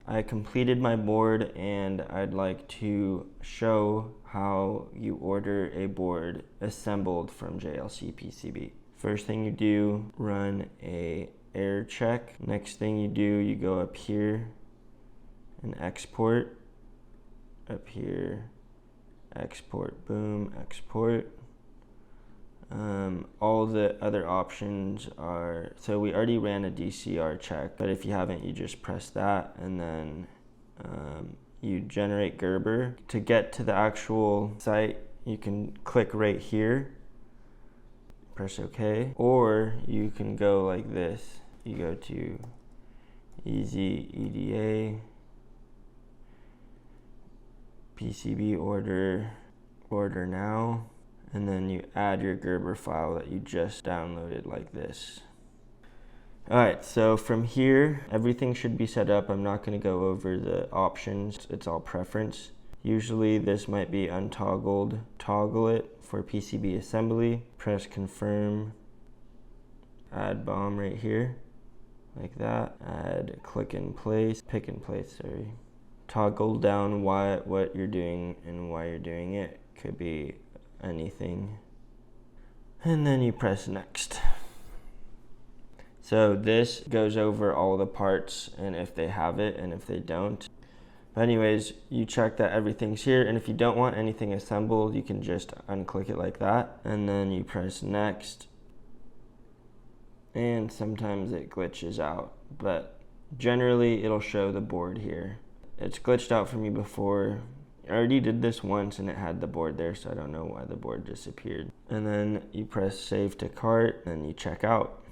I completed my board and I'd like to show how you order a board assembled from JLCPCB. First thing you do, run a error check. Next thing you do, you go up here and export. Up here, export, boom, export. All the other options are, so we already ran a DCR check, but if you haven't, you just press that and then you generate Gerber. To get to the actual site, you can click right here, press OK, or you can go like this. You go to Easyeda, PCB order, order now, and then you add your Gerber file that you just downloaded like this. Alright, so from here, everything should be set up. I'm not going to go over the options. It's all preference. Usually this might be untoggled. Toggle it for PCB assembly. Press confirm. Add BOM right here, like that. Add click in place, pick in place, sorry. Toggle down what you're doing and why you're doing it. Could be anything. And then you press next. So this goes over all the parts and if they have it and if they don't. But anyways, you check that everything's here, and if you don't want anything assembled, you can just unclick it like that, and then you press next. And sometimes it glitches out, but generally it'll show the board here. It's glitched out for me before. I already did this once and it had the board there, so I don't know why the board disappeared. And then you press save to cart and you check out.